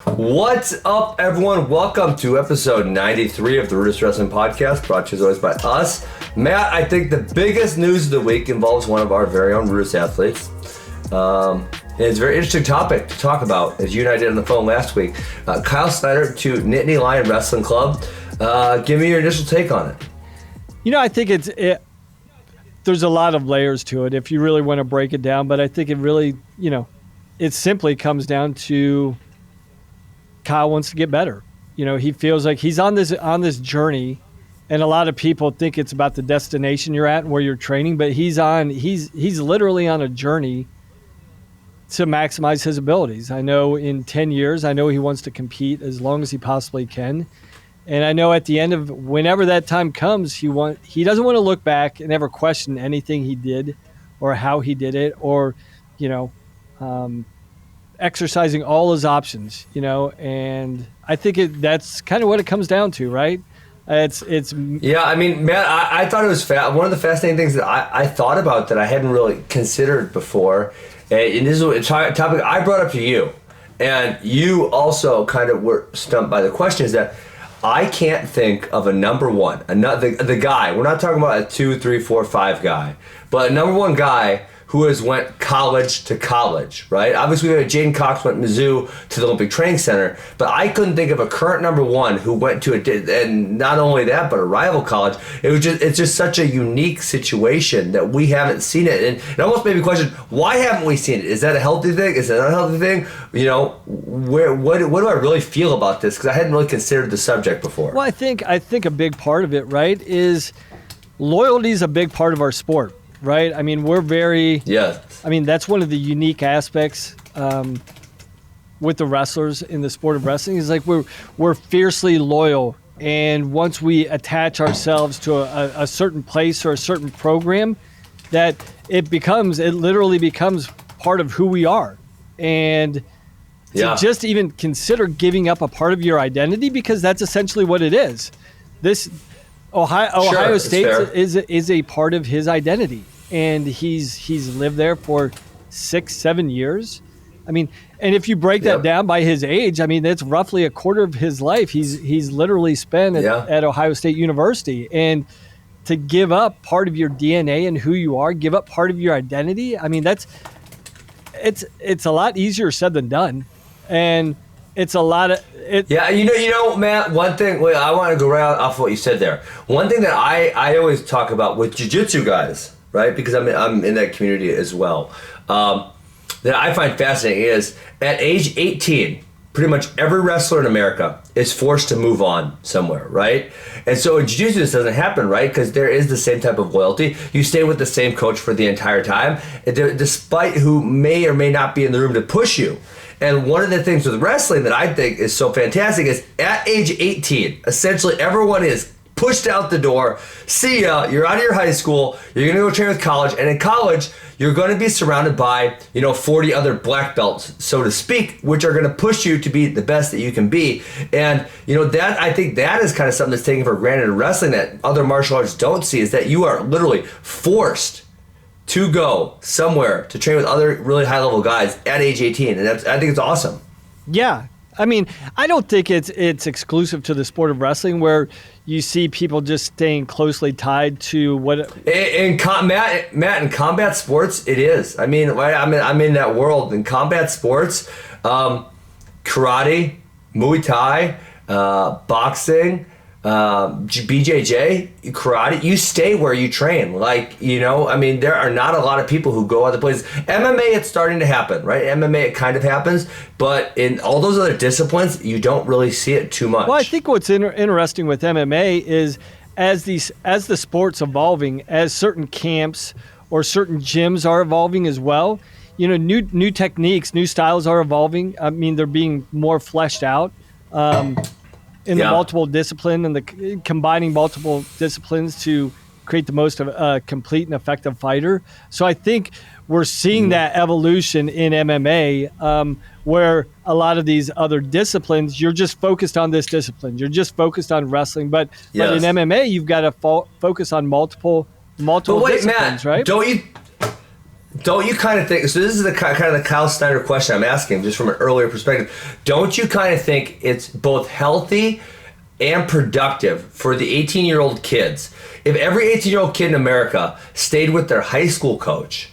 What's up, everyone? Welcome to episode 93 of the RUDIS Wrestling Podcast, brought to you as always by us. Matt, I think the biggest news of the week involves one of our very own RUDIS athletes. And it's a very interesting topic to talk about, as you and I did on the phone last week. Kyle Snyder to Nittany Lion Wrestling Club. Give me your initial take on it. You know, I think there's a lot of layers to it if you really want to break it down, but I think it really, it simply comes down to Kyle wants to get better. He feels like he's on this journey, and a lot of people think it's about the destination you're at and where you're training, but he's literally on a journey to maximize his abilities. I know in 10 years, he wants to compete as long as he possibly can. And I know at the end of whenever that time comes, he doesn't want to look back and ever question anything he did or how he did it, or, exercising all his options, and I think that's kind of what it comes down to, right? Yeah, I mean, Matt, I thought it was one of the fascinating things that I thought about that I hadn't really considered before, and this is a topic I brought up to you, and you also kind of were stumped by the question, is that I can't think of a number one, the guy, we're not talking about a 2, 3, 4, 5 guy, but a number one guy who has went college to college, right? Obviously, we had Jaden Cox went Mizzou to the Olympic Training Center, but I couldn't think of a current number one who went to and not only that, but a rival college. It's just such a unique situation that we haven't seen it, and it almost made me question, why haven't we seen it? Is that a healthy thing? Is it an unhealthy thing? What do I really feel about this? Because I hadn't really considered the subject before. Well, I think a big part of it, right, is loyalty is a big part of our sport. Right? I mean, that's one of the unique aspects with the wrestlers in the sport of wrestling, is like we're fiercely loyal. And once we attach ourselves to a certain place or a certain program, that it literally becomes part of who we are. And to just even consider giving up a part of your identity, because that's essentially what it is. Ohio State is a part of his identity, and he's lived there for 6-7 years. I mean, and if you break that down by his age, I mean, that's roughly a quarter of his life he's literally spent at Ohio State University. And to give up part of your DNA and who you are, give up part of your identity, I mean, it's a lot easier said than done, and it's a lot of it. Yeah, Matt, one thing, I want to go right off what you said there. One thing that I always talk about with jiu-jitsu guys, right, because I'm in that community as well, that I find fascinating is at age 18, pretty much every wrestler in America is forced to move on somewhere, right? And so in jiu-jitsu, this doesn't happen, right? Because there is the same type of loyalty. You stay with the same coach for the entire time, despite who may or may not be in the room to push you. And one of the things with wrestling that I think is so fantastic is at age 18, essentially everyone is pushed out the door. See ya, you're out of your high school, you're going to go train with college, and in college, you're going to be surrounded by, 40 other black belts, so to speak, which are going to push you to be the best that you can be. And, that I think that is kind of something that's taken for granted in wrestling that other martial arts don't see, is that you are literally forced to go somewhere to train with other really high-level guys at age 18, and I think it's awesome. Yeah, I mean, I don't think it's exclusive to the sport of wrestling where you see people just staying closely tied to what. Matt, in combat sports, it is. I mean, I'm in that world in combat sports, karate, Muay Thai, boxing. BJJ, karate, you stay where you train. There are not a lot of people who go other places. MMA, it's starting to happen, right? MMA, it kind of happens, but in all those other disciplines, you don't really see it too much. Well, I think what's interesting with MMA is as the sport's evolving, as certain camps or certain gyms are evolving as well, new techniques, new styles are evolving. I mean, they're being more fleshed out. In the multiple discipline and the combining multiple disciplines to create the most complete and effective fighter. So I think we're seeing that evolution in MMA where a lot of these other disciplines, you're just focused on this discipline. You're just focused on wrestling. But in MMA, you've got to focus on multiple but wait, disciplines, Matt, right? don't you kind of think, so this is the kind of the Kyle Snyder question I'm asking, just from an earlier perspective. Don't you kind of think it's both healthy and productive for the 18-year-old kids? If every 18-year-old kid in America stayed with their high school coach,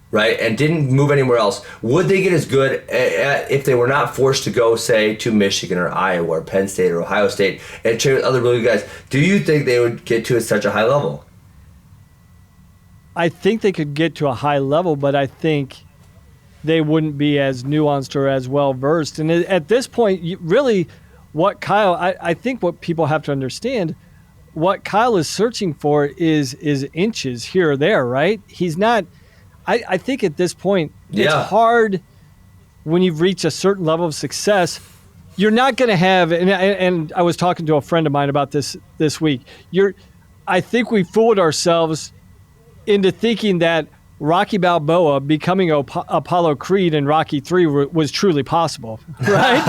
right, and didn't move anywhere else, would they get as good if they were not forced to go, say, to Michigan or Iowa or Penn State or Ohio State and train with other really good guys? Do you think they would get to such a high level? I think they could get to a high level, but I think they wouldn't be as nuanced or as well versed. And at this point, really, what Kyle, I think what people have to understand, what Kyle is searching for is inches here or there, right? He's not. I think at this point, it's hard when you've reached a certain level of success. You're not going to have, and I was talking to a friend of mine about this week. I think we fooled ourselves into thinking that Rocky Balboa becoming Apollo Creed in Rocky III was truly possible, right?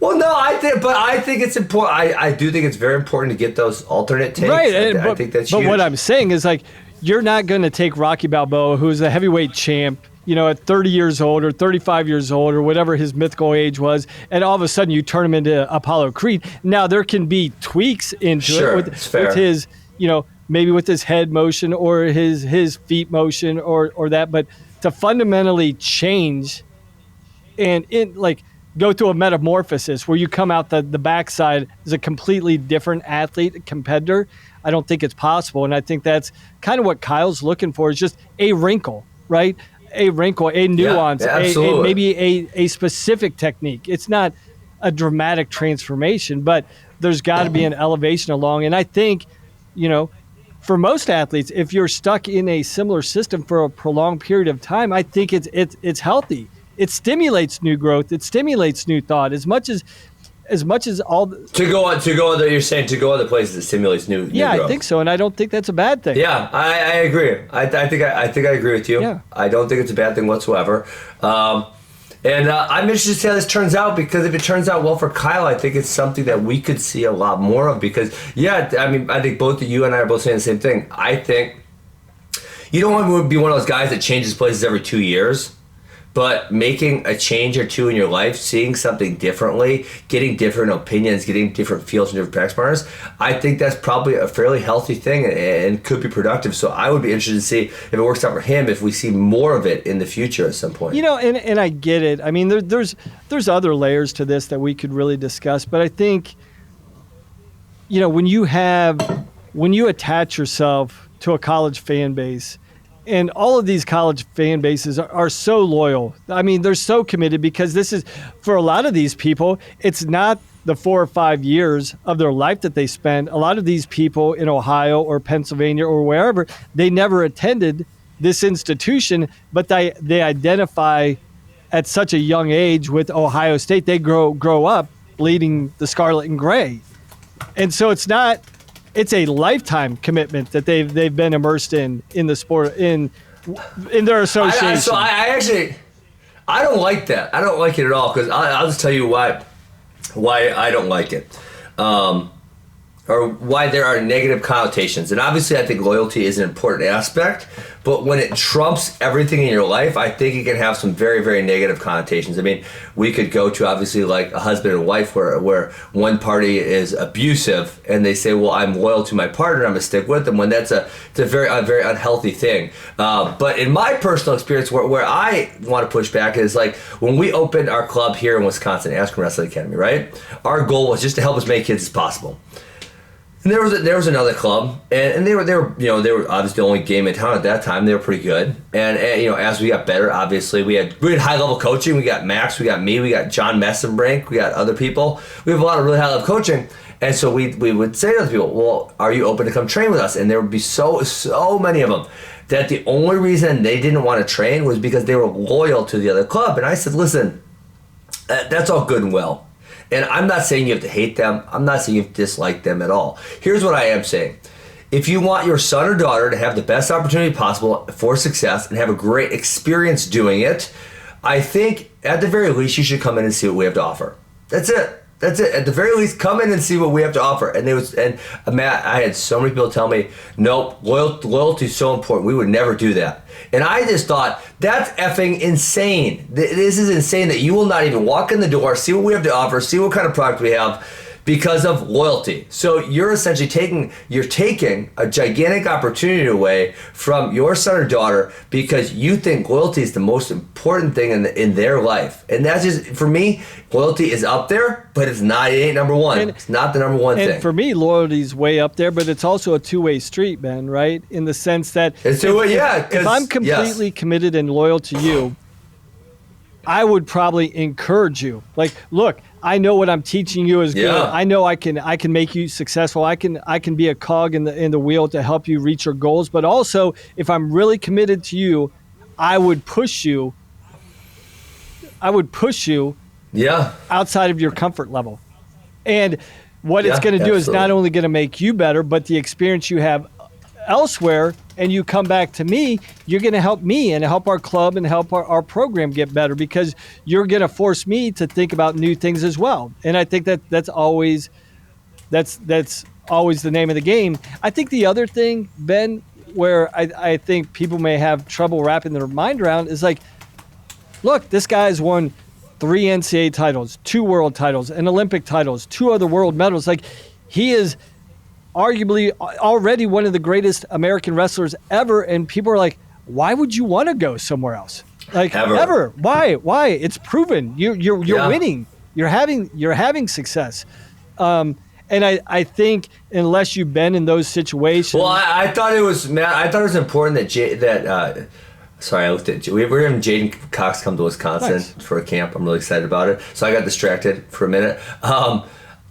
Well, no, I think it's important. I do think it's very important to get those alternate takes. Right, I think that's huge. But what I'm saying is, like, you're not going to take Rocky Balboa, who's a heavyweight champ, at 30 years old or 35 years old or whatever his mythical age was, and all of a sudden you turn him into Apollo Creed. Now, there can be tweaks into it with his, maybe with his head motion or his feet motion or that, but to fundamentally change and go through a metamorphosis where you come out the backside as a completely different athlete, competitor, I don't think it's possible. And I think that's kind of what Kyle's looking for, is just a wrinkle, right? A wrinkle, a nuance, maybe a specific technique. It's not a dramatic transformation, but there's got to be an elevation along. And I think, for most athletes, if you're stuck in a similar system for a prolonged period of time, I think it's healthy. It stimulates new growth. It stimulates new thought. As much as all to go on. You're saying to go other places that stimulates new growth. I think so, and I don't think that's a bad thing. Yeah, I agree. I think I agree with you. Yeah. I don't think it's a bad thing whatsoever. And I'm interested to see how this turns out, because if it turns out well for Kyle, I think it's something that we could see a lot more of. Because, I think both of you and I are both saying the same thing. I think you don't want to be one of those guys that changes places every 2 years, but making a change or two in your life, seeing something differently, getting different opinions, getting different feels from different practice partners, I think that's probably a fairly healthy thing and could be productive. So I would be interested to see if it works out for him, if we see more of it in the future at some point. And I get it. I mean, there's other layers to this that we could really discuss, but I think, when you attach yourself to a college fan base, and all of these college fan bases are so loyal. I mean, they're so committed, because this is, for a lot of these people, it's not the 4 or 5 years of their life that they spend. A lot of these people in Ohio or Pennsylvania or wherever, they never attended this institution, but they identify at such a young age with Ohio State. They grow up bleeding the scarlet and gray. And so it's a lifetime commitment that they've been immersed in the sport, in their association. I don't like that. I don't like it at all, because I'll just tell you why I don't like it, or why there are negative connotations. And obviously, I think loyalty is an important aspect, but when it trumps everything in your life, I think it can have some very, very negative connotations. I mean, we could go to obviously like a husband and wife where one party is abusive and they say, well, I'm loyal to my partner, I'm going to stick with them, when it's a very unhealthy thing. But in my personal experience, where I want to push back is like when we opened our club here in Wisconsin, Askren Wrestling Academy, right? Our goal was just to help as many kids as possible. And there was another club, and they were obviously the only game in town at that time. They were pretty good, and as we got better, obviously we had high level coaching. We got Max, we got me, we got John Messenbrink, we got other people. We have a lot of really high level coaching, and so we would say to other people, well, are you open to come train with us? And there would be so many of them that the only reason they didn't want to train was because they were loyal to the other club. And I said, listen, that's all good and well. And I'm not saying you have to hate them. I'm not saying you have to dislike them at all. Here's what I am saying. If you want your son or daughter to have the best opportunity possible for success and have a great experience doing it, I think at the very least you should come in and see what we have to offer. That's it. That's it. At the very least, come in and see what we have to offer. And Matt, I had so many people tell me, nope, loyalty is so important. We would never do that. And I just thought, that's effing insane. This is insane that you will not even walk in the door, see what we have to offer, see what kind of product we have, because of loyalty. So you're essentially taking a gigantic opportunity away from your son or daughter because you think loyalty is the most important thing in their life. And that's just, for me, loyalty is up there, but it ain't number one. It's not the number one thing. And for me, loyalty is way up there, but it's also a two-way street, Ben, right? In the sense that if I'm completely committed and loyal to you, I would probably encourage you. Like, look, I know what I'm teaching you is good. I know I can make you successful. I can be a cog in the wheel to help you reach your goals. But also, if I'm really committed to you, I would push you. Outside of your comfort level. And what it's going to do is not only going to make you better, but the experience you have elsewhere, and you come back to me, you're going to help me and help our club and help our program get better, because you're going to force me to think about new things as well. And I think that's always the name of the game. I think the other thing, Ben, where I think people may have trouble wrapping their mind around is like, look, this guy's won 3 NCAA titles, 2 world titles, an Olympic titles, 2 other world medals. Like, he is arguably already one of the greatest American wrestlers ever, and people are like, why would you want to go somewhere else? Like, ever? Why? It's proven. You're winning. You're having success. And I think unless you've been in those situations. Well, I thought it was, Matt. I thought it was important that sorry, I looked at. We're having Jaden Cox come to Wisconsin for a camp. I'm really excited about it. So I got distracted for a minute.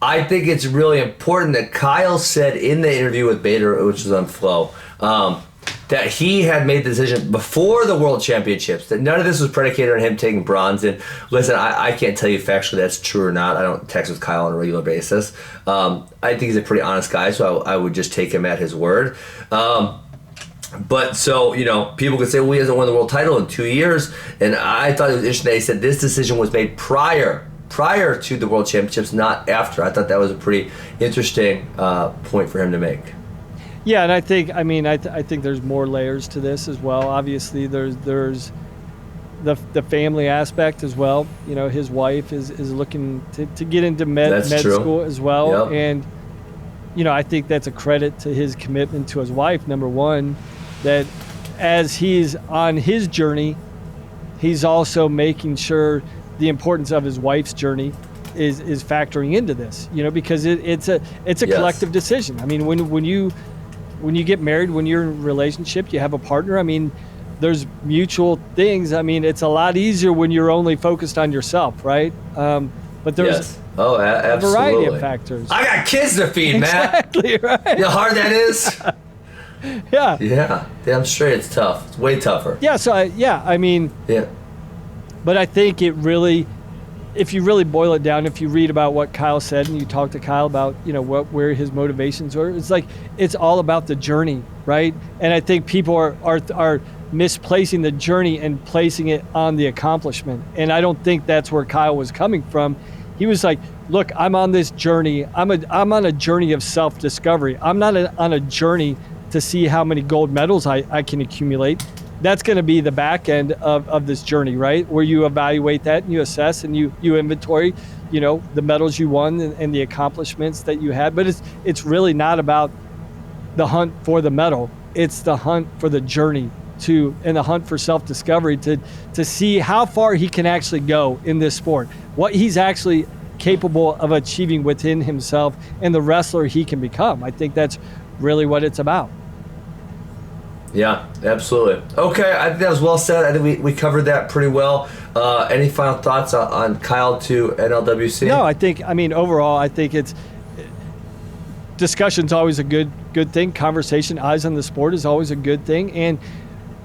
I think it's really important that Kyle said in the interview with Bader, which was on Flow, that he had made the decision before the World Championships, that none of this was predicated on him taking bronze. And listen, I can't tell you factually that's true or not. I don't text with Kyle on a regular basis. I think he's a pretty honest guy, so I would just take him at his word. But so, people could say, well, he hasn't won the world title in 2 years. And I thought it was interesting that he said this decision was made prior to the World Championships, not after. I thought that was a pretty interesting point for him to make. Yeah, and I think there's more layers to this as well. Obviously, there's the family aspect as well. His wife is looking to get into med school as well. Yep. And, I think that's a credit to his commitment to his wife, number one, that as he's on his journey, he's also making sure the importance of his wife's journey is factoring into this, because it's a collective decision. I mean, when you get married, when you're in a relationship, you have a partner. I mean, there's mutual things. I mean, it's a lot easier when you're only focused on yourself, right? But there's a variety of factors. I got kids to feed, exactly, Matt. Right. You know how hard that is? Yeah. Yeah. Damn straight, it's tough. It's way tougher. Yeah. So Yeah. But I think it really, if you really boil it down, if you read about what Kyle said and you talk to Kyle about, where his motivations are, it's like, it's all about the journey, right? And I think people are misplacing the journey and placing it on the accomplishment. And I don't think that's where Kyle was coming from. He was like, look, I'm on this journey. I'm on a journey of self-discovery. I'm not on a journey to see how many gold medals I can accumulate. That's going to be the back end of this journey, right? Where you evaluate that and you assess and you inventory, the medals you won and the accomplishments that you had. But it's really not about the hunt for the medal. It's the hunt for the journey and the hunt for self-discovery to see how far he can actually go in this sport, what he's actually capable of achieving within himself and the wrestler he can become. I think that's really what it's about. Yeah, absolutely. Okay, I think that was well said. I think we covered that pretty well. Any final thoughts on Kyle to NLWC? No, overall, I think discussion's always a good thing. Conversation, eyes on the sport is always a good thing. And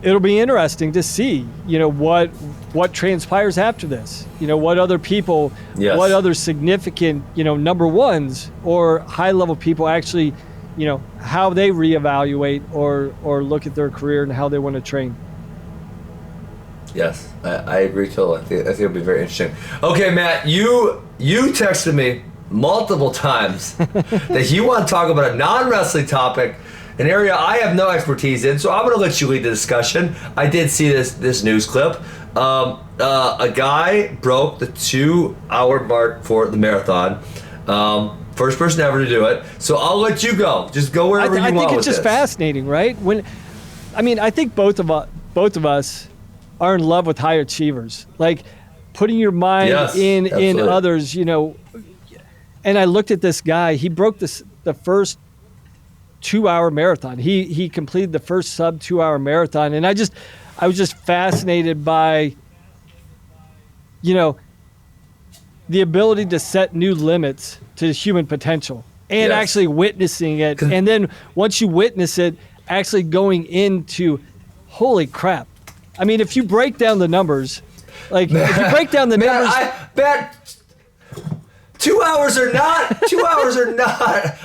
it'll be interesting to see, what transpires after this. What other people, what other significant, number ones or high-level people actually, how they reevaluate or look at their career and how they want to train. Yes, I agree totally. I think it'll be very interesting. Okay, Matt, you texted me multiple times that you want to talk about a non-wrestling topic, an area I have no expertise in, so I'm going to let you lead the discussion. I did see this news clip. A guy broke the 2-hour mark for the marathon. First person ever to do it. So I'll let you go. Just go wherever you want with this. I think it's just fascinating, right? I think both of us are in love with high achievers. Like putting your mind in others, you know. And I looked at this guy. He broke the first 2-hour marathon. He completed the first sub 2-hour marathon, and I was just fascinated by, you know, the ability to set new limits to human potential and actually witnessing it. And then once you witness it, actually going into, holy crap. I mean, if you break down the numbers, if you break down the numbers. 2 hours are not. 2 hours are not.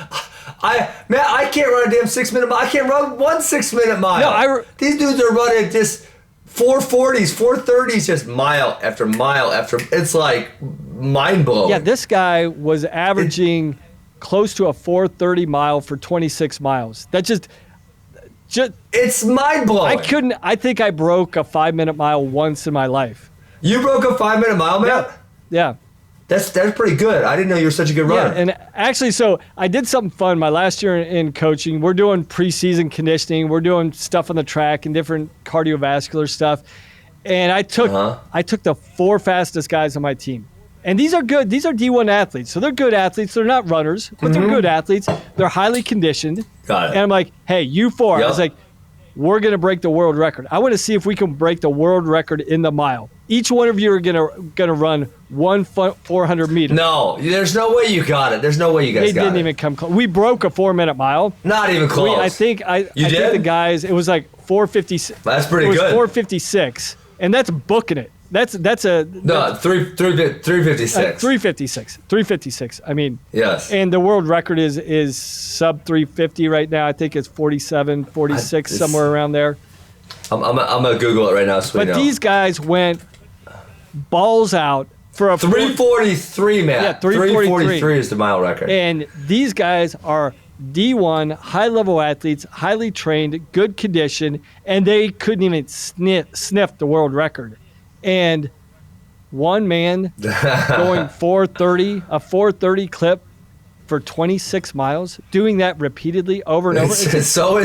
I can't run a damn 6-minute mile. I can't run 1 6-minute mile. These dudes are running just 440s, 430s, just mile after mile after. It's like mind blowing. Yeah, this guy was averaging close to a 430 mile for 26 miles. That just it's mind blowing. I think I broke a 5-minute mile once in my life. You broke a 5-minute mile, man? Yeah. That's pretty good. I didn't know you were such a good runner. Yeah, and actually, so I did something fun my last year in coaching. We're doing preseason conditioning. We're doing stuff on the track and different cardiovascular stuff. And I took the 4 fastest guys on my team. And these are good. These are D1 athletes. So they're good athletes. They're not runners, but they're good athletes. They're highly conditioned. Got it. And I'm like, hey, you 4. Yep. I was like, we're going to break the world record. I want to see if we can break the world record in the mile. Each one of you are gonna run 400 meters. No, there's no way you got it. There's no way you guys got it. They didn't even come close. We broke a 4-minute mile. Not even close. I think the guys, it was like 456. That's pretty good. It was 456, and that's booking it. That's 356. 356. I mean, yes. And the world record is sub 350 right now. I think it's 47, 46, somewhere around there. I'm gonna Google it right now. So but these guys went balls out for a 343, man. Yeah, 343 is the mile record. And these guys are D1, high-level athletes, highly trained, good condition, and they couldn't even sniff the world record. And one man going 430, a 430 clip for 26 miles, doing that repeatedly over and over. It's so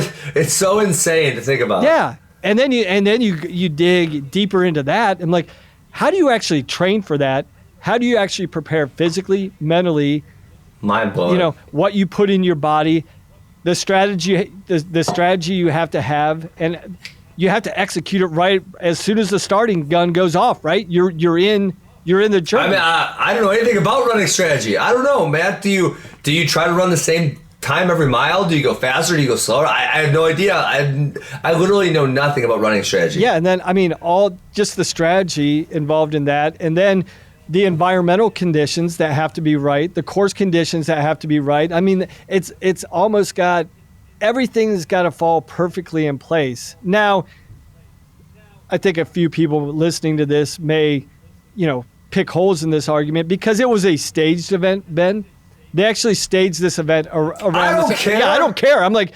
insane to think about. Yeah, and then you dig deeper into that, and like, how do you actually train for that? How do you actually prepare physically, mentally? Mind blowing. You know what you put in your body, the strategy you have to have, and you have to execute it right as soon as the starting gun goes off. Right, you're in the journey. I mean, I don't know anything about running strategy. I don't know, Matt. Do you try to run the same time every mile? Do you go faster? Do you go slower? I have no idea. I literally know nothing about running strategy. Yeah, and then I mean, all just the strategy involved in that, and then the environmental conditions that have to be right, the course conditions that have to be right. I mean, it's almost got everything's got to fall perfectly in place. Now, I think a few people listening to this may, pick holes in this argument because it was a staged event, Ben. They actually staged this event around. I don't care. Yeah, I don't care. I'm like,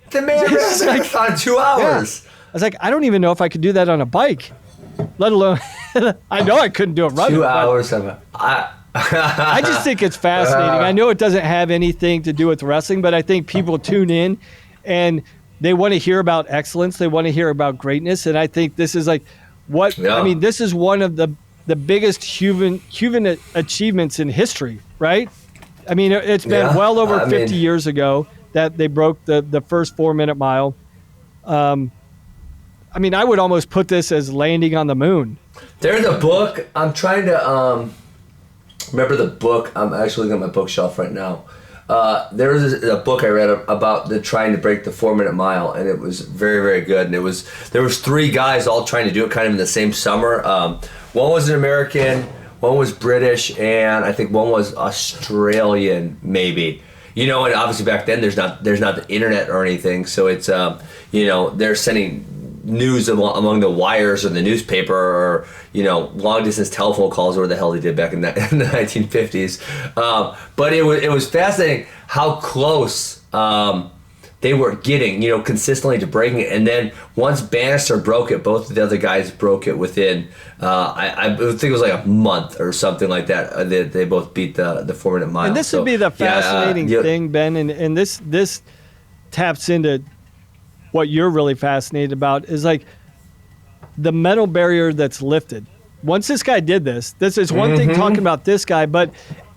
the man ran like, on 2 hours. Yeah. I was like, I don't even know if I could do that on a bike, let alone. I know I couldn't do it running. 2 hours I just think it's fascinating. I know it doesn't have anything to do with wrestling, but I think people tune in and they want to hear about excellence. They want to hear about greatness, and I think this is like what I mean. This is one of the biggest human achievements in history, right? I mean, it's been well over 50 years ago that they broke the first 4-minute mile. I mean, I would almost put this as landing on the moon. There's a book. I'm trying to remember the book. I'm actually looking at my bookshelf right now. There was a book I read about trying to break the 4-minute mile, and it was very, very good. And there was 3 guys all trying to do it kind of in the same summer. One was an American, one was British, and I think one was Australian, maybe. And obviously back then there's not the internet or anything, so it's they're sending news among the wires or the newspaper or, long distance telephone calls or what the hell they did back in the 1950s. But it was fascinating how close they were getting, consistently to breaking it. And then once Bannister broke it, both of the other guys broke it within, I think it was like a month or something like that. They both beat the 4-minute mile. And this would be the fascinating thing, Ben, and this taps into what you're really fascinated about is like the mental barrier that's lifted. Once this guy did this is one thing talking about this guy, but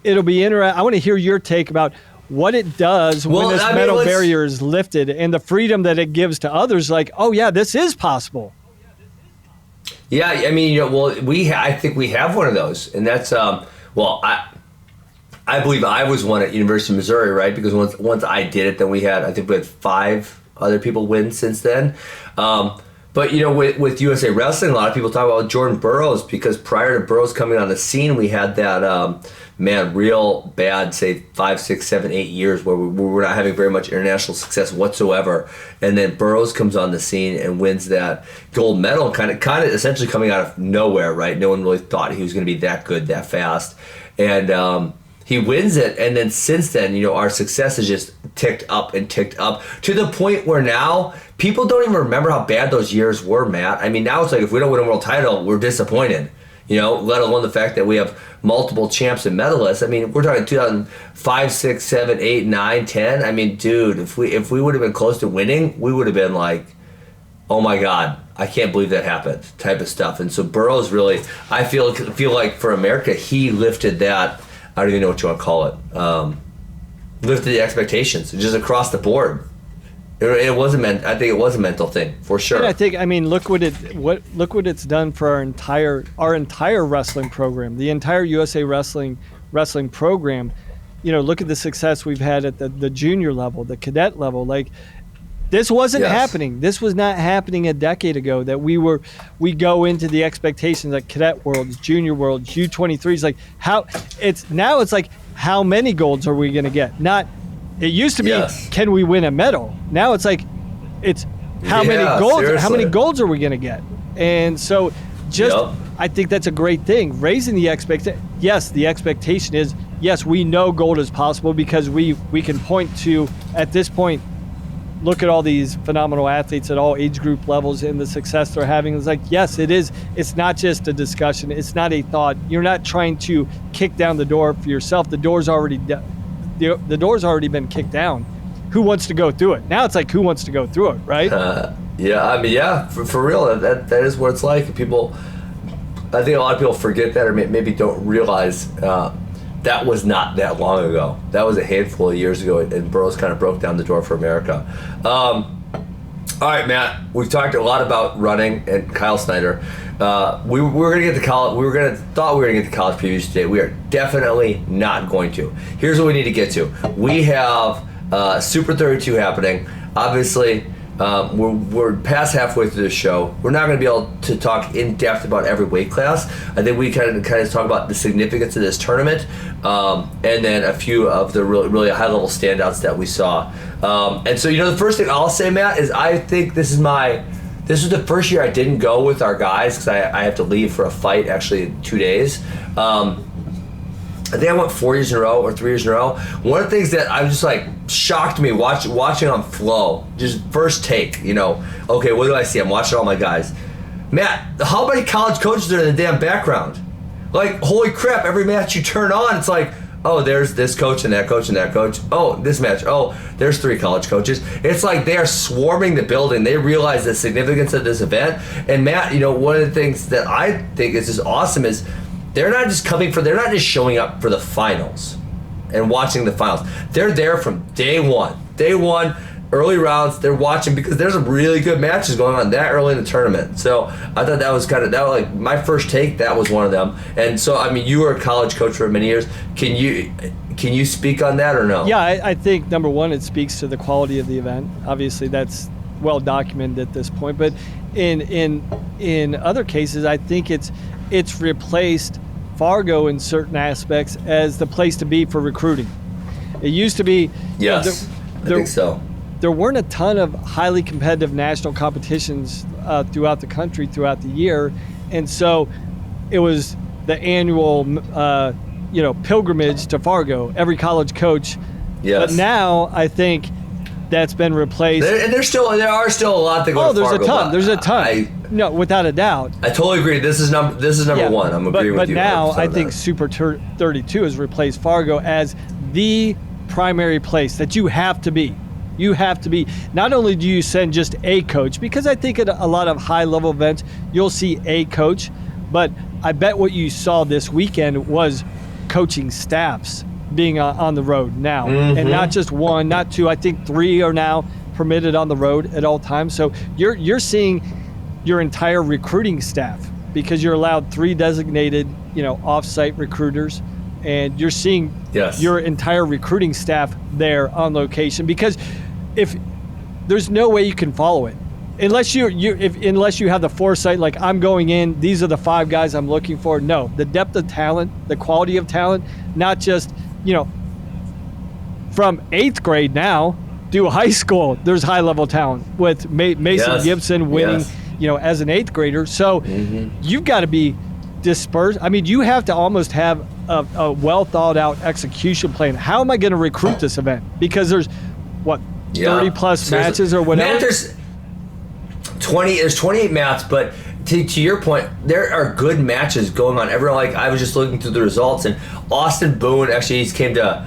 it'll be interesting. I want to hear your take about what it does when this mental barrier is lifted and the freedom that it gives to others. Like, oh yeah, this is possible. Yeah, I mean, I think we have one of those, and that's I believe I was one at University of Missouri, right? Because once I did it, then we had 5 other people win since then. But with USA Wrestling, a lot of people talk about Jordan Burrough because prior to Burroughs coming on the scene, we had that real bad, say 5, 6, 7, 8 years where we were not having very much international success whatsoever. And then Burroughs comes on the scene and wins that gold medal, kind of essentially coming out of nowhere, right? No one really thought he was going to be that good that fast, and he wins it. And then since then, our success has just ticked up and ticked up to the point where now people don't even remember how bad those years were, Matt. I mean, now it's like if we don't win a world title, we're disappointed. Let alone the fact that we have multiple champs and medalists. I mean, we're talking 2005, 6, 7, 8, 9, 10. I mean, dude, if we would have been close to winning, we would have been like, oh my God, I can't believe that happened type of stuff. And so Burroughs really, I feel like for America, he lifted that. I don't even know what you want to call it. Lifted the expectations just across the board. It was I think it was a mental thing for sure. And I think, look what it's done for our entire wrestling program, the entire USA wrestling program. Look at the success we've had at the junior level, the cadet level. Like, this wasn't happening. This was not happening a decade ago. That we go into the expectations like cadet worlds, junior worlds, U23s. Like it's like how many golds are we going to get? Not. It used to be, can we win a medal? Now it's like, it's how many golds? Seriously. How many golds are we going to get? And so, I think that's a great thing. Raising the expectation. Yes, the expectation is we know gold is possible because we can point to at this point. Look at all these phenomenal athletes at all age group levels and the success they're having. It's like, yes, it is. It's not just a discussion. It's not a thought. You're not trying to kick down the door for yourself. The door's already the door's already been kicked down. Who wants to go through it? Now it's like, who wants to go through it, right? For real, that is what it's like. People, I think a lot of people forget that or maybe don't realize that was not that long ago. That was a handful of years ago, and Burroughs kind of broke down the door for America. All right, Matt, we've talked a lot about running and Kyle Snyder. We were going to get to college. Thought we were going to get to college previews today. We are definitely not going to. Here's what we need to get to. We have Super 32 happening. Obviously, we're past halfway through the show. We're not going to be able to talk in depth about every weight class. I think we kind of talk about the significance of this tournament, and then a few of the really high level standouts that we saw. And so, the first thing I'll say, Matt, is I think this was the first year I didn't go with our guys because I have to leave for a fight actually in 2 days. I think I went 4 years in a row or 3 years in a row. One of the things that I was just like shocked me watching on Flow, just first take, okay, what do I see? I'm watching all my guys. Matt, how many college coaches are in the damn background? Like, holy crap, every match you turn on, it's like, oh, there's this coach and that coach and that coach. Oh, this match. Oh, there's 3 college coaches. It's like they are swarming the building. They realize the significance of this event. And Matt, one of the things that I think is just awesome is they're not just showing up for the finals and watching the finals. They're there from day one. Day one, early rounds, they're watching because there's some really good matches going on that early in the tournament. So I thought that was like my first take, that was one of them. And so, you were a college coach for many years. Can you speak on that or no? Yeah, I think, number one, it speaks to the quality of the event. Obviously, that's well documented at this point. But in other cases, I think it's replaced Fargo in certain aspects as the place to be for recruiting. It used to be, yes, I think so. there weren't a ton of highly competitive national competitions throughout the country throughout the year, and so it was the annual pilgrimage to Fargo. Every college coach. Yes. But now I think that's been replaced. There are still a lot that go to Fargo. There's a ton. No, without a doubt. I totally agree. This is number one. I'm agreeing with you. But now I think Super 32 has replaced Fargo as the primary place that you have to be. You have to be. Not only do you send just a coach, because I think at a lot of high-level events you'll see a coach, but I bet what you saw this weekend was coaching staffs being on the road now, and not just one, not two. I think 3 are now permitted on the road at all times. So you're seeing your entire recruiting staff, because you're allowed 3 designated, off-site recruiters, and you're seeing your entire recruiting staff there on location. Because if there's no way you can follow it unless unless you have the foresight, like I'm going in, these are the 5 guys I'm looking for. No, the depth of talent, the quality of talent, not just from 8th grade now to high school, there's high-level talent with Mason Gibson winning, as an 8th grader. So you've got to be dispersed. I mean, you have to almost have a well-thought-out execution plan. How am I going to recruit this event? Because there's, 30-plus matches or whatever? Matt, there's 28 mats, but to your point, there are good matches going on. I was just looking through the results, and Austin Boone, actually, he's came to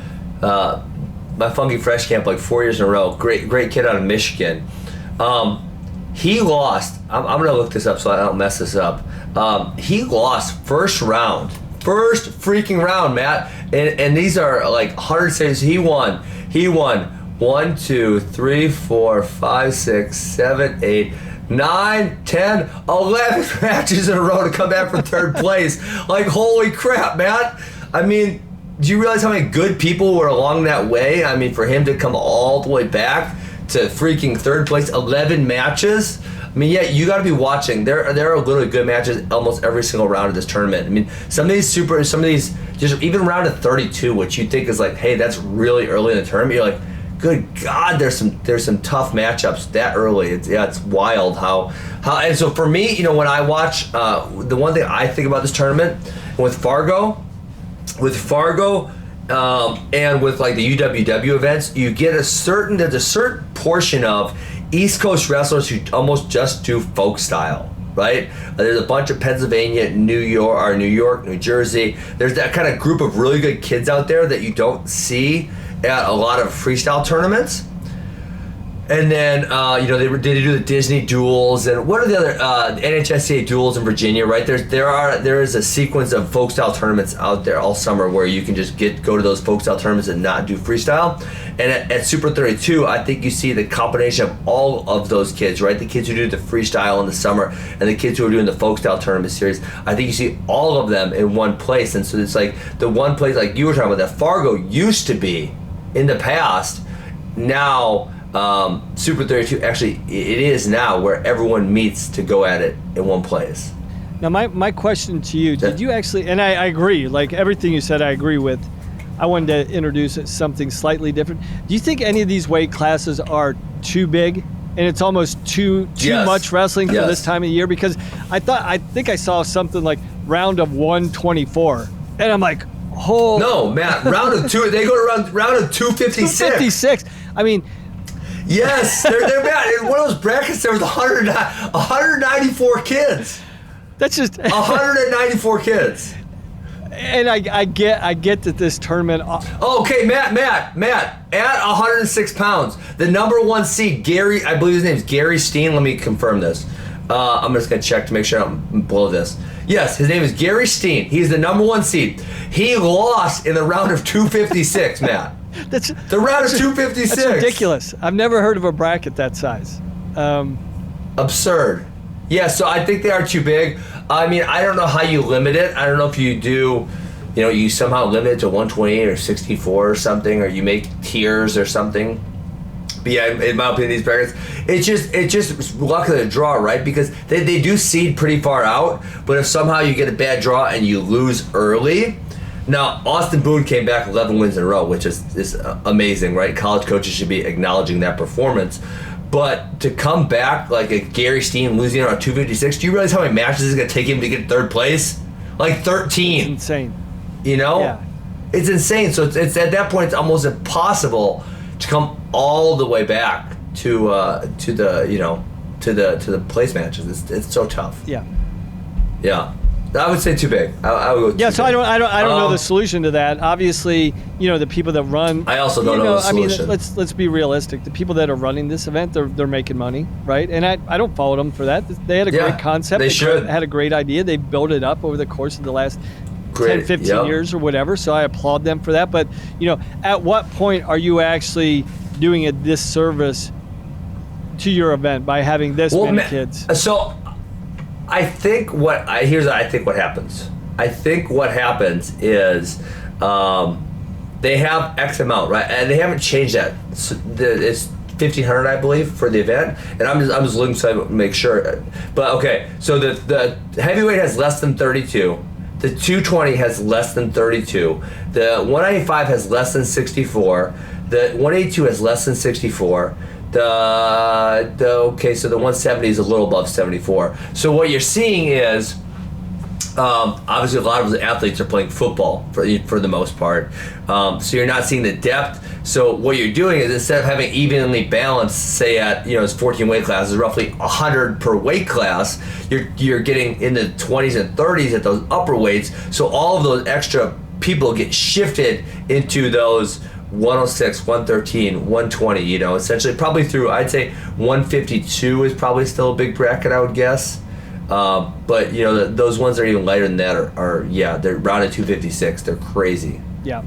my Funky Fresh camp 4 years in a row. Great kid out of Michigan. He lost. I'm going to look this up so I don't mess this up. He lost first freaking round, Matt. And these are 100 saves. He won 1, 2, 3, 4, 5, 6, 7, 8, 9, 10, 11 matches in a row to come back from 3rd place. Holy crap, Matt. I mean, do you realize how many good people were along that way? I mean, for him to come all the way back to freaking 3rd place, 11 matches. I mean, you got to be watching. There are literally good matches almost every single round of this tournament. I mean, some of these just even round of 32, which you think is hey, that's really early in the tournament. You're like, good God, there's some tough matchups that early. It's wild how. And so for me, when I watch, the one thing I think about this tournament with Fargo, and with the UWW events, there's a certain portion of East Coast wrestlers who almost just do folk style, right? There's a bunch of Pennsylvania, New York, New Jersey. There's that kind of group of really good kids out there that you don't see at a lot of freestyle tournaments. And then, they do the Disney duels, and what are the other NHSCA duels in Virginia, right? There is a sequence of folk style tournaments out there all summer where you can just go to those folk style tournaments and not do freestyle. And at Super 32, I think you see the combination of all of those kids, right? The kids who do the freestyle in the summer and the kids who are doing the folk style tournament series. I think you see all of them in one place, and so it's the one place you were talking about that Fargo used to be in the past. Now. Super 32, actually, it is now where everyone meets to go at it in one place. Now, my question to you, did you actually, and I agree, everything you said I agree with, I wanted to introduce something slightly different. Do you think any of these weight classes are too big, and it's almost too much wrestling for this time of year? Because I think I saw something round of 124, and I'm like, oh. No, Matt, round of 2, they go to round of 256. 256. I mean, yes, they're bad. In one of those brackets, there was 194 kids. That's just 194 kids. And I get that this tournament. Okay, Matt, at 106 pounds, the number 1 seed, Gary, I believe his name is Gary Steen. Let me confirm this. I'm just gonna check to make sure I don't blow this. Yes, his name is Gary Steen. He's the number 1 seed. He lost in the round of 256, Matt. The round of 256. That's ridiculous. I've never heard of a bracket that size. Absurd. Yeah, so I think they are too big. I mean, I don't know how you limit it. I don't know if you do, you somehow limit it to 128 or 64 or something, or you make tiers or something. But yeah, in my opinion, these brackets, it's just luck of the draw, right? Because they do seed pretty far out, but if somehow you get a bad draw and you lose early, Now, Austin Boone came back 11 wins in a row, which is amazing, right? College coaches should be acknowledging that performance. But to come back like a Gary Steen losing on 256, do you realize how many matches it's going to take him to get third place? Like 13. It's insane. You know? Yeah. It's insane. So it's at that point, it's almost impossible to come all the way back to the place matches. It's so tough. Yeah. Yeah. I would say too big. I would go too so big. I don't know the solution to that. Obviously, the people that run. I also don't know the solution. I mean, let's be realistic. The people that are running this event, they're making money, right? And I don't fault them for that. They had a great concept. They should. Had a great idea. They built it up over the course of the last 10, 15 years or whatever. So I applaud them for that. But at what point are you actually doing a disservice to your event by having this many kids? So. I think what happens. I think what happens is they have X amount, right? And they haven't changed that. So it's 1,500, I believe, for the event. And I'm just looking to make sure. But okay, so the heavyweight has less than 32. The 220 has less than 32. The 195 has less than 64. The 182 has less than 64. So the 170 is a little above 74. So what you're seeing is, obviously a lot of the athletes are playing football for the most part. So you're not seeing the depth. So what you're doing is instead of having evenly balanced, say at it's 14 weight classes, roughly 100 per weight class, you're getting in the 20s and 30s at those upper weights. So all of those extra people get shifted into those 106, 113, 120, essentially probably through, I'd say 152 is probably still a big bracket, I would guess. But, those ones that are even lighter than that are they're rounded 256. They're crazy. Yeah.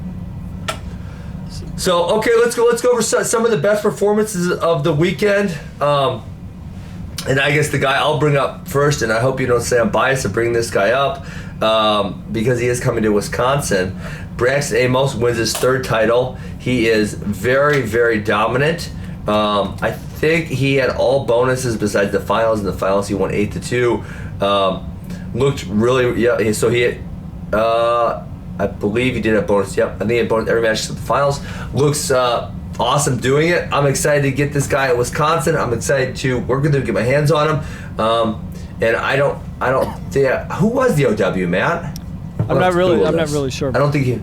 So, okay, let's go over some of the best performances of the weekend. And I guess the guy I'll bring up first, and I hope you don't say I'm biased to bring this guy up, because he is coming to Wisconsin. Braxton Amos wins his third title. He is very, very dominant. I think he had all bonuses besides the finals. In the finals, he won 8-2. Looked really, so he had, I believe he did a bonus. Yep, I think he had bonus every match except the finals. Looks awesome doing it. I'm excited to get this guy at Wisconsin. I'm excited to work with him, get my hands on him. And I don't think, who was the OW, Matt? I'm not really sure. I don't think he.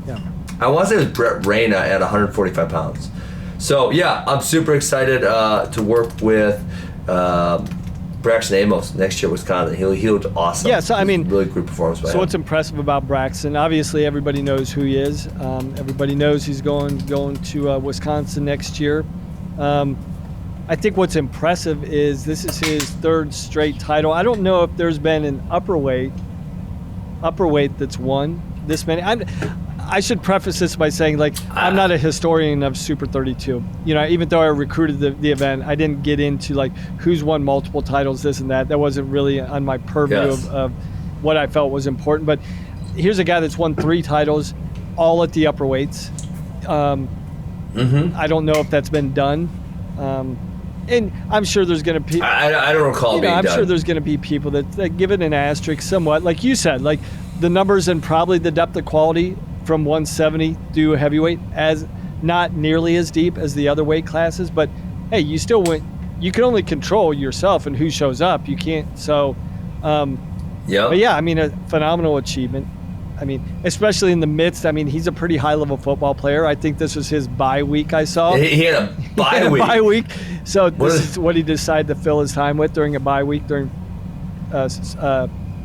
Yeah. I want to say it was Brett Reyna at 145 pounds. So yeah, I'm super excited to work with Braxton Amos next year at Wisconsin. He looked awesome. Yeah, so I mean, really good performance by him. So what's impressive about Braxton? Obviously, everybody knows who he is. Everybody knows he's going to Wisconsin next year. I think what's impressive is this is his third straight title. I don't know if there's been an upper weight that's won this many. I should preface this by saying, I'm not a historian of Super 32. Even though I recruited the event, I didn't get into who's won multiple titles, this and that. That wasn't really on my purview of what I felt was important. But here's a guy that's won 3 titles, all at the upper weights. I don't know if that's been done. And I'm sure there's going to be. I don't recall being done. I'm sure there's going to be people that give it an asterisk somewhat. Like you said, the numbers and probably the depth of quality from 170 to heavyweight as not nearly as deep as the other weight classes. But, hey, you still win. You can only control yourself and who shows up. You can't. So, yeah. But, yeah, I mean, a phenomenal achievement. I mean, especially in the midst. I mean, he's a pretty high-level football player. I think this was his bye week I saw. He had a bye week. Bye week. So this is what he decided to fill his time with during a bye week during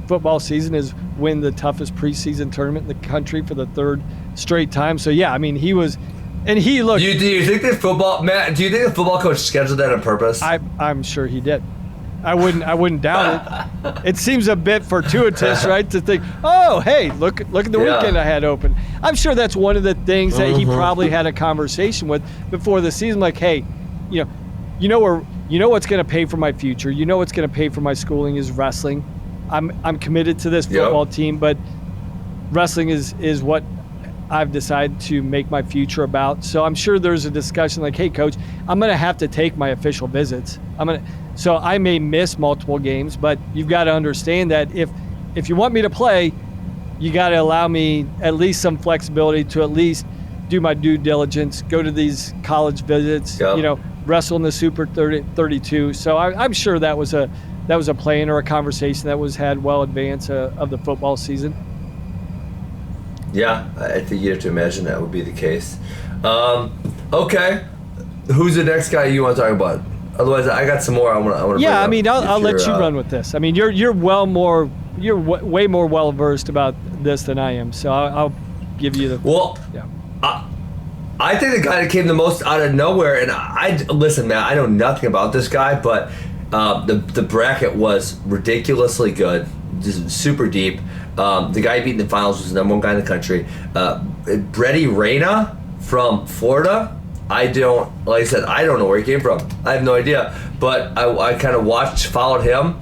football season, is win the toughest preseason tournament in the country for the third straight time. So, yeah, I mean, he was – and he looked – Do you think the football coach scheduled that on purpose? I'm sure he did. I wouldn't doubt it. It seems a bit fortuitous, right, to think, oh, hey, look at the weekend I had open. I'm sure that's one of the things that he probably had a conversation with before the season, like, hey, you know what's going to pay for my future. You know what's going to pay for my schooling is wrestling. I'm committed to this football team, but wrestling is what I've decided to make my future about. So I'm sure there's a discussion like, hey, coach, I'm going to have to take my official visits. So I may miss multiple games, but you've got to understand that if you want me to play, you got to allow me at least some flexibility to at least do my due diligence, go to these college visits, Yep. Wrestle in the Super 32. So I'm sure that was a plan or a conversation that was had well in advance of the football season. Yeah, I think you have to imagine that would be the case. Okay, who's the next guy you want to talk about? Otherwise, I got some more. I want to. Yeah, I mean, I'll let you run with this. I mean, you're way more well versed about this than I am. So I'll give you the. Well, yeah. I think the guy that came the most out of nowhere, and listen, man, I know nothing about this guy, but the bracket was ridiculously good, just super deep. The guy he beat in the finals was the number one guy in the country. Brady Reyna from Florida. Like I said, I don't know where he came from. I have no idea, but I kind of followed him.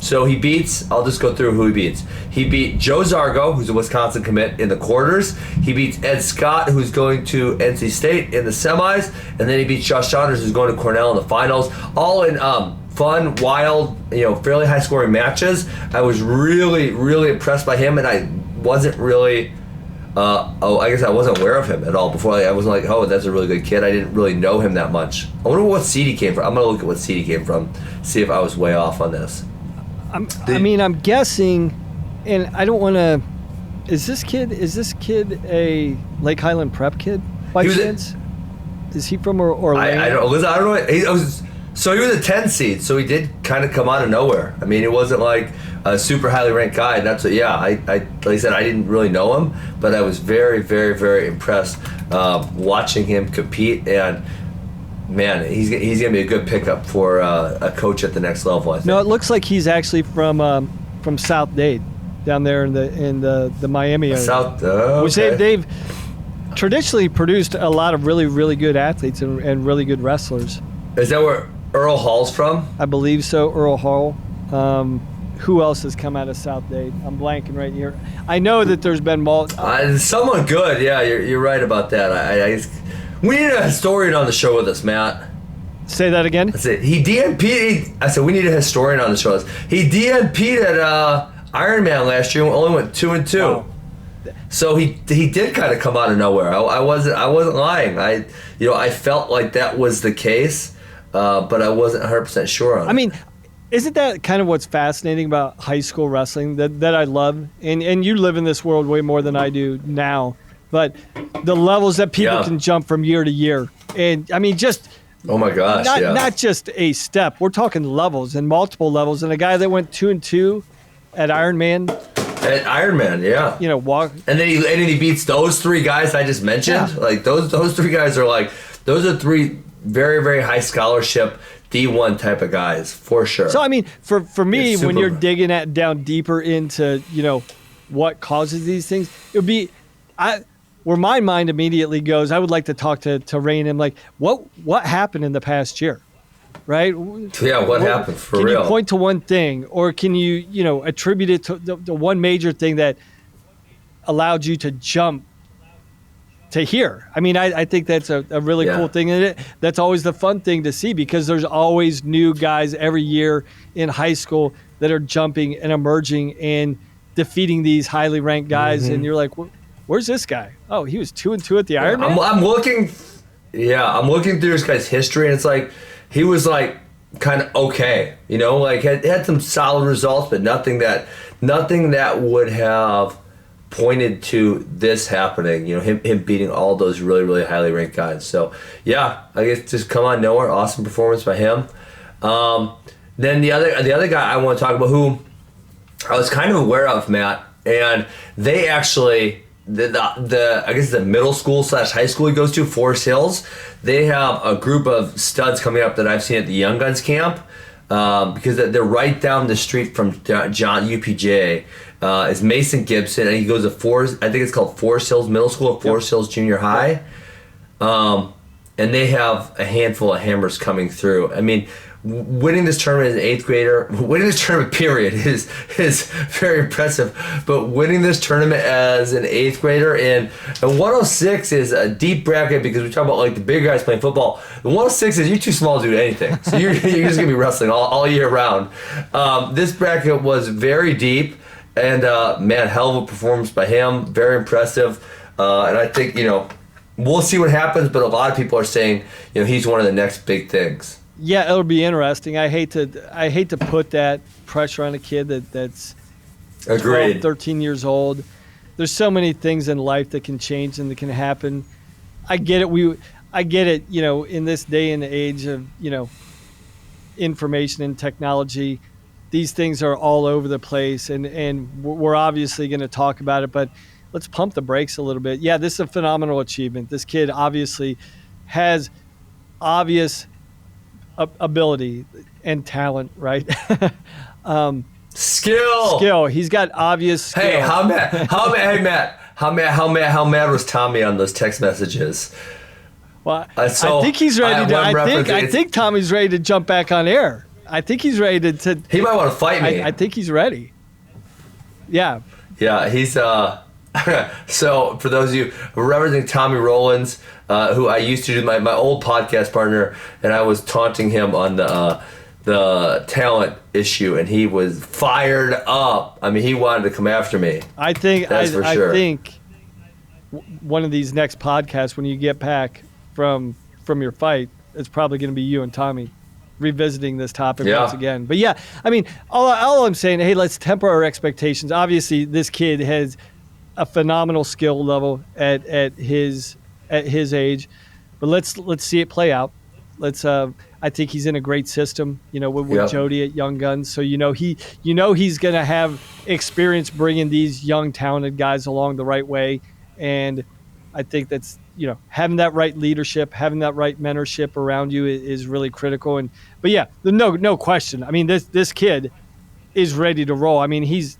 So he beats, I'll just go through who he beats. He beat Joe Zargo, who's a Wisconsin commit, in the quarters. He beats Ed Scott, who's going to NC State in the semis. And then he beats Josh Saunders, who's going to Cornell in the finals. All in fun, wild, fairly high-scoring matches. I was really, really impressed by him, and I wasn't really... I guess I wasn't aware of him at all before. I wasn't like, oh, that's a really good kid. I didn't really know him that much. I wonder what seed he came from. I'm going to look at what seed he came from, see if I was way off on this. I'm guessing, and I don't want to... Is this kid a Lake Highland Prep kid by chance? Is he from Orlando? I don't know. So he was a 10 seed, so he did kind of come out of nowhere. I mean, it wasn't like a super highly ranked guy. That's what, like I said, I didn't really know him, but I was very, very, very impressed watching him compete. And man, he's gonna be a good pickup for a coach at the next level, I think. No, it looks like he's actually from South Dade, down there in the Miami area. Which they've traditionally produced a lot of really, really good athletes and really good wrestlers. Is that where Earl Hall's from? I believe so, Earl Hall. Who else has come out of South Dade? I'm blanking right here. I know that there's been someone good. Yeah, you're right about that. We need a historian on the show with us, Matt. Say that again? I said he DNP'd. I said we need a historian on the show with us. He DNP'd at Ironman last year and only went 2-2. Wow. So he did kind of come out of nowhere. I wasn't lying. I felt like that was the case, but I wasn't 100% sure on it. I mean, isn't that kind of what's fascinating about high school wrestling that I love? And you live in this world way more than I do now, but the levels that people can jump from year to year. And I mean, just oh my gosh, not just a step. We're talking levels and multiple levels. And a guy that went 2-2 at Ironman. At Ironman, yeah. Walk. And then he beats those three guys I just mentioned. Yeah. Like those three guys are those are three very, very high scholarship D1 type of guys for sure. So I mean, for me, when you're digging down deeper into what causes these things, it would be where my mind immediately goes. I would like to talk to Ray and him, like what happened in the past year. Right? Yeah, what happened for real? Can you point to one thing, or can you attribute it to the one major thing that allowed you to jump to here? I mean, I think that's a really cool thing, and that's always the fun thing to see, because there's always new guys every year in high school that are jumping and emerging and defeating these highly ranked guys, and you're like, where's this guy? Oh, he was 2-2 at the Ironman? I'm looking through this guy's history, and it's like, he was like kind of okay, had some solid results, but nothing that would have pointed to this happening. Him beating all those really, really highly ranked guys. So yeah, I guess just come on nowhere. Awesome performance by him. Then the other guy I want to talk about, who I was kind of aware of, Matt, and they actually. I guess the middle school / high school he goes to, Forest Hills, they have a group of studs coming up that I've seen at the Young Guns camp, because they're right down the street from John UPJ. Is Mason Gibson, and he goes to I think it's called Forest Hills Middle School or Forest Hills Junior High, and they have a handful of hammers coming through. I mean, winning this tournament as an 8th grader, winning this tournament period is very impressive, but winning this tournament as an 8th grader in 106 is a deep bracket, because we talk about like the big guys playing football. The 106 is you're too small to do anything, so you're just gonna be wrestling all year round. This bracket was very deep, And man, hell of a performance by him. Very impressive. And I think, we'll see what happens, but a lot of people are saying, he's one of the next big things. Yeah, it'll be interesting. I hate to put that pressure on a kid that's Agreed. 12, 13 years old. There's so many things in life that can change and that can happen. I get it. I get it, in this day and age of, information and technology, these things are all over the place, and we're obviously going to talk about it, but let's pump the brakes a little bit. Yeah, this is a phenomenal achievement. This kid obviously has obvious ability and talent, right? Skill. He's got obvious skill. Hey, how mad was Tommy on those text messages? Well, I think he's ready to. I think Tommy's ready to jump back on air. I think he's ready to. He might want to fight me. I think he's ready. Yeah. Yeah, he's. So for those of you referencing Tommy Rollins, who I used to do my old podcast partner, and I was taunting him on the talent issue, and he was fired up. I mean, he wanted to come after me. I think that's for sure. I think one of these next podcasts, when you get back from your fight, it's probably going to be you and Tommy revisiting this topic once again. But yeah, I mean, all I'm saying, hey, let's temper our expectations. Obviously, this kid has a phenomenal skill level at his age, but let's see it play out. I think he's in a great system, with Jody at Young Guns. So he's going to have experience bringing these young talented guys along the right way, and I think that's having that right leadership, having that right mentorship around you is really critical. But yeah, no question. I mean, this kid is ready to roll. I mean, he's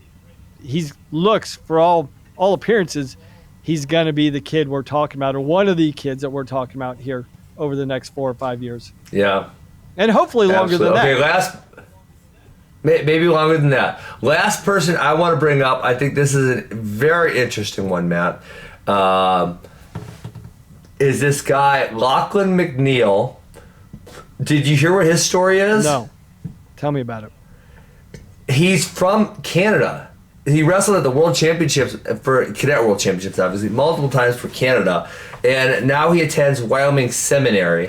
looks, for all appearances, he's going to be the kid we're talking about, or one of the kids that we're talking about here over the next 4 or 5 years. Yeah. And hopefully longer than that. Okay, maybe longer than that. Last person I want to bring up, I think this is a very interesting one, Matt, is this guy, Lachlan Mcneil. Did you hear what his story is? No. Tell me about it. He's from Canada. He wrestled at the World Championships, for Cadet World Championships, obviously, multiple times for Canada, and now he attends Wyoming Seminary.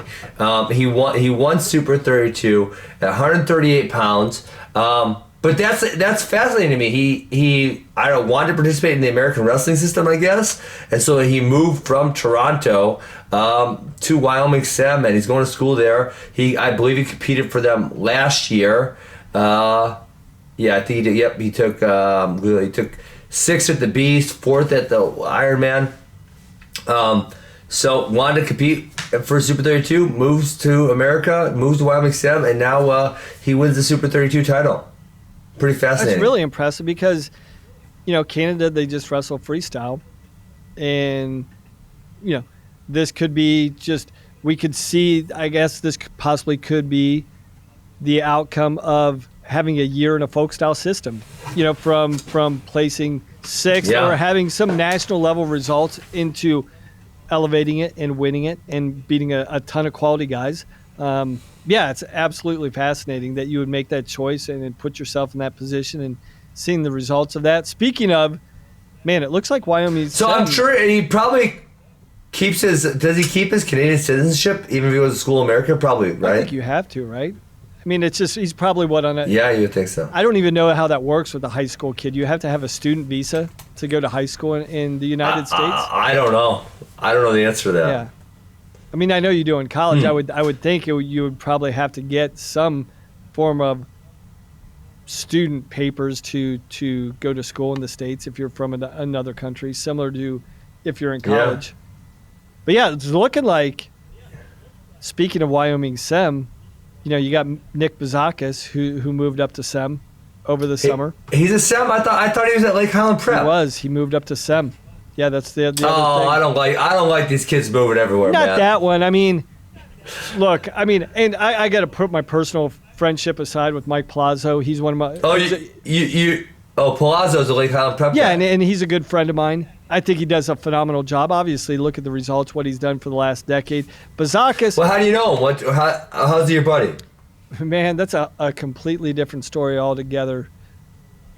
He won Super 32 at 138 pounds. But that's fascinating to me. He wanted to participate in the American wrestling system, I guess, and so he moved from Toronto to Wyoming Sem, and he's going to school there. I believe he competed for them last year. Yeah, I think he did. Yep, he took 6th at the Beast, 4th at the Ironman. So wanted to compete for Super 32, moves to America, moves to Wyoming Sem, and now he wins the Super 32 title. Pretty fascinating. That's really impressive because, Canada, they just wrestle freestyle, and this could be we could see. I guess this possibly could be the outcome of having a year in a folk style system, from placing 6th or having some national level results into elevating it and winning it and beating a ton of quality guys. It's absolutely fascinating that you would make that choice and put yourself in that position and seeing the results of that. Speaking of, man, it looks like Wyoming. So I'm sure he probably keeps does he keep his Canadian citizenship even if he goes to school in America? Probably, right? I think you have to, right? I mean, it's he's probably on it. Yeah, you would think so. I don't even know how that works with a high school kid. You have to have a student visa to go to high school in the United States? I don't know. I don't know the answer to that. Yeah. I mean, I know you do in college. I would think you would probably have to get some form of student papers to go to school in the States if you're from another country, similar to if you're in college. Yeah. But yeah, it's looking like, speaking of Wyoming Sem, you got Nick Bazakis who moved up to Sem over the summer. He's a Sem? I thought he was at Lake Highland Prep. He was. He moved up to Sem. Yeah, that's the other thing. I don't like these kids moving everywhere, Not man. that one. I mean, look, and I got to put my personal friendship aside with Mike Palazzo. He's one of my... Palazzo's a Lake Highland Prep guy. Yeah, and he's a good friend of mine. I think he does a phenomenal job. Obviously, look at the results, what he's done for the last decade. Bazakis... Well, how do you know him? How's he your buddy? Man, that's a completely different story altogether.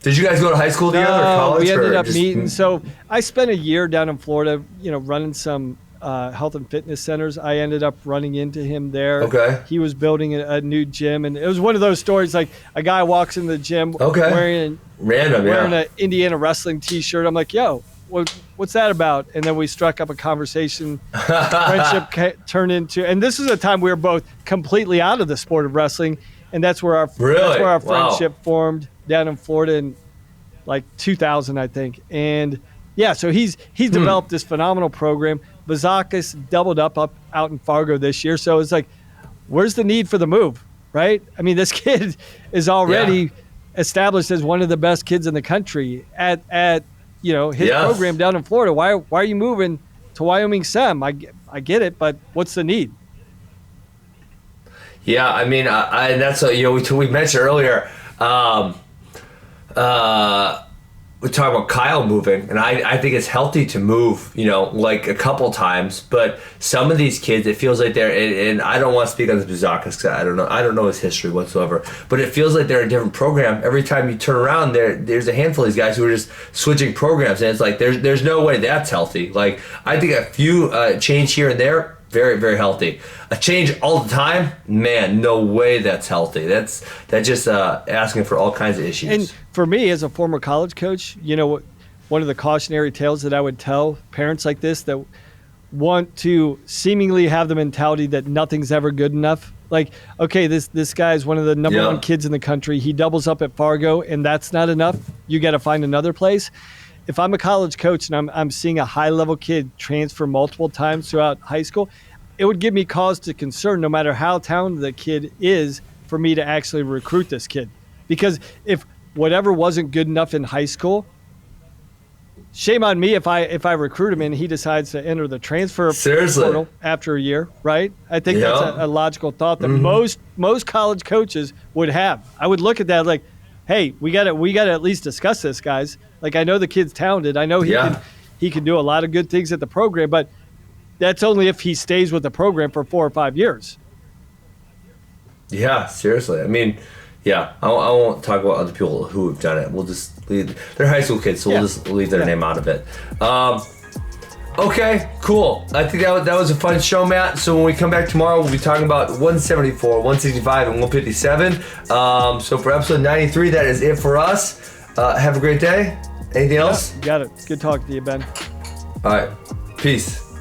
Did you guys go to high school together or college? We ended or up just... meeting. So I spent a year down in Florida, running some health and fitness centers. I ended up running into him there. Okay. He was building a new gym, and it was one of those stories like a guy walks in the gym wearing an Indiana wrestling T-shirt. I'm like, yo, what's that about? And then we struck up a conversation. Friendship turned into, and this is a time we were both completely out of the sport of wrestling, and that's where our friendship formed down in Florida in like 2000, I think. And yeah, so he's developed this phenomenal program. Bazakis doubled up out in Fargo this year. So it's like, where's the need for the move, right? I mean, this kid is already established as one of the best kids in the country at his program down in Florida. Why are you moving to Wyoming Sem? I get it, but what's the need? Yeah, I mean, and that's what, we mentioned earlier. We talk about Kyle moving, and I think it's healthy to move, like a couple times. But some of these kids, it feels like they're, and I don't want to speak on the Bazakis because I don't know his history whatsoever. But it feels like they're in a different program every time you turn around. There's a handful of these guys who are just switching programs, and it's like there's no way that's healthy. Like I think a few change here and there. Very, very healthy. A change all the time, man, no way that's healthy. That's just asking for all kinds of issues. And for me, as a former college coach, one of the cautionary tales that I would tell parents like this that want to seemingly have the mentality that nothing's ever good enough. Like, okay, this guy's one of the number one kids in the country. He doubles up at Fargo, and that's not enough. You got to find another place. If I'm a college coach and I'm seeing a high-level kid transfer multiple times throughout high school, it would give me cause to concern no matter how talented the kid is for me to actually recruit this kid. Because if whatever wasn't good enough in high school, shame on me if I recruit him and he decides to enter the transfer portal after a year, right? I think that's a logical thought that most college coaches would have. I would look at that like, hey, we got to at least discuss this, guys. Like, I know the kid's talented. I know he can do a lot of good things at the program, but that's only if he stays with the program for 4 or 5 years. Yeah, seriously. I mean, I won't talk about other people who have done it. We'll just leave. They're high school kids, so we'll just leave their name out of it. Okay, cool. I think that was a fun show, Matt. So when we come back tomorrow, we'll be talking about 174, 165, and 157. So for episode 93, that is it for us. Have a great day. Anything else? Got it. Good talking to you, Ben. All right. Peace.